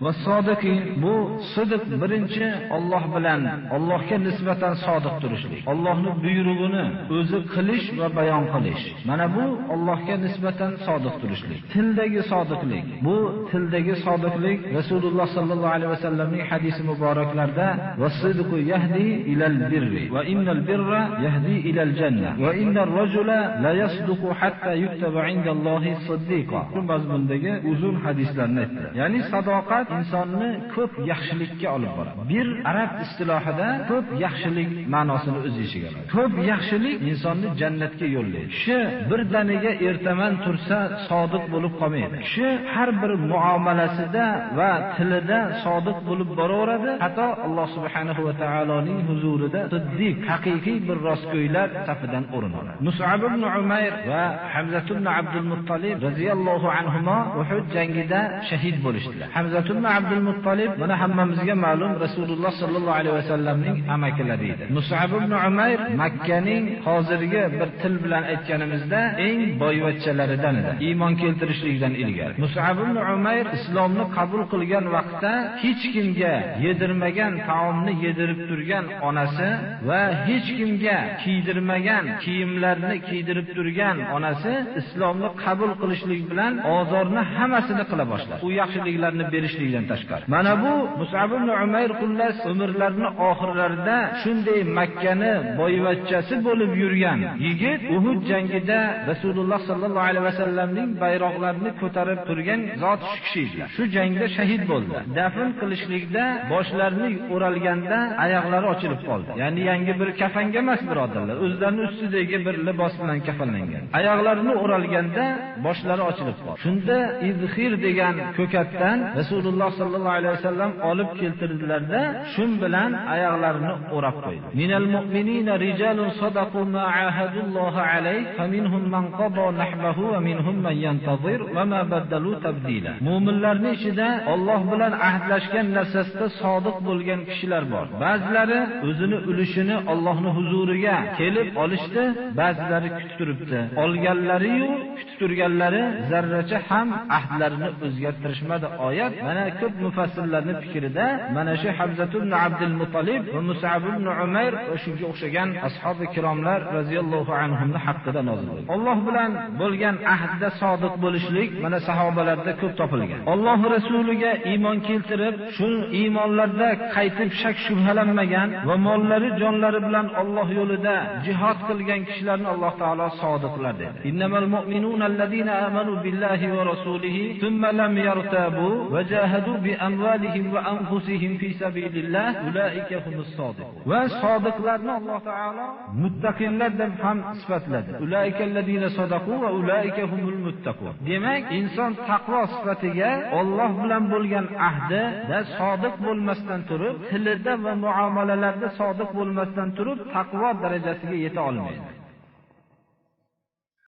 Va sodiqin bu sidq birinchi Alloh bilan Allohga nisbatan sodiq turishlik. Allohning buyrug'ini o'zi qilish va bayon qilish. Mana bu Allohga nisbatan sodiq turishlik. Tildagi sodiqlik. Bu tildagi sodiqlik Rasululloh sallallohu alayhi vasallamning hadisi muboraklarida was-sidqu yahdi ilal birri va innal birra yahdi ilal janna va innar rajula la yasduqu hatta yuktaba indallohi siddiqa. Bu mazmundagi uzun hadislarni aytdi. Ya'ni sadoqat insonni ko'p yaxshilikka olib boradi. Bir arab istilohida ko'p yaxshilik ma'nosini o'z ichiga oladi. Ko'p yaxshilik insonni jannatga yo'llaydi. Kishi birdaniga ertaman tursa sodiq bo'lib qolmaydi. Kishi har bir muomalasida va tilida sodiq bo'lib boraveradi. Hatto Alloh subhanahu va taoloning huzurida siddiq, haqiqiy bir rostgo'ylar safidan o'rin oladi. Mus'ab ibn Umayr va Hamza ibn Abdul Muttalib radhiyallohu anhuma Uhud jangida shahid bo'lishdilar. Hamza ibn Abdul Muttalib mana hammamizga ma'lum Rasululloh sallallohu alayhi vasallamning amakilari edi. Mus'ab ibn Umayr Makkaning hozirgi bir til bilan aytganimizda eng boyvachchalaridan edi. Iymon keltirishlikdan ilgari. Mus'ab ibn Umayr islomni qabul qilgan vaqtda hech kimga yedirmagan taomni yedirib turgan onasi va hech kimga kiydirmagan kiyimlarni kiydirib turgan onasi islomni qabul qilishlik bilan ozorni hammasini qila boshladi. U yaxshiliklarni berishlikdan tashqari. Mana bu Mus'ab ibn Umayr xullas umrlarining oxirlarida shunday Makkani boyvachchasi bo'lib yurgan yigit Uhud jangida Rasululloh sallallohu alayhi vasallamning bayroqlarini ko'tarib turgan zot shu kishi edilar. Shu jangda shahid bo'ldi. Dafn qilishlikda boshlarini o'ralganda oyoqlari ochilib qoldi. Ya'ni yangi bir kafanga emas birodarlar, o'zlarining ustidagi bir libos bilan kafanlangan. Oyoqlarini o'ralganda boshlari ochilib qoldi. Shunda izhir degan ko'katdan Rasululloh sallallohu alayhi vasallam olib keltirdilarda, shun bilan oyoqlarini o'rab qo'ydi. Minal mu'minina rijalun sadaqu ma ahadullohi alayhi faminhum man qada nahbahu va minhum man yantazir va ma badalu tabdila. Mu'minlarning ichida Alloh bilan ahdlashgan narsasida sodiq bo'lgan kishilar bor. Ba'zilari o'zini ulushini Allohning huzuriga kelib olishdi, ba'zilari kutib turibdi. Olganlari-yu kutib turganlari zarracha ham ahdlarini o'zgartirishmadi. Oyat mana ko'p mufassirlarning fikrida mana shu Hamza ibn Abdul Muttalib va Mus'ab ibn Umayr va shunga o'xshagan ashabi kiromlar radhiyallohu anhumning haqqida nozil bo'ldi. Alloh bilan bo'lgan ahdda sodiq bo'lishlik mana sahobalarda ko'p topilgan. Alloh rasuliga iymon keltirib, shu iymonlarda qaytib shak shubhalanmagan va mollari, jonlari bilan Alloh yo'lida jihad qilgan kishilarni Alloh taolo sodiqlar dedi. Innamal mu'minuna allazina amanu billahi va rasulihi thumma lam yartabu va jahadu bi amwalihim va anfusihim fi sabilillah ulaika humus sodiqun. Va sodiqlarni Alloh taolo muttaqinlar deb ham sifatladi. Ulaika allazina sadaqu va ulaika humul muttaqun. Demak, inson taqvo sifatiga Alloh bilan bo'lgan ahdida sodiq bo'lmasdan turib, tilida va muomalalarda sodiq bo'lmasdan turib, taqvo darajasiga yeta olmaydi.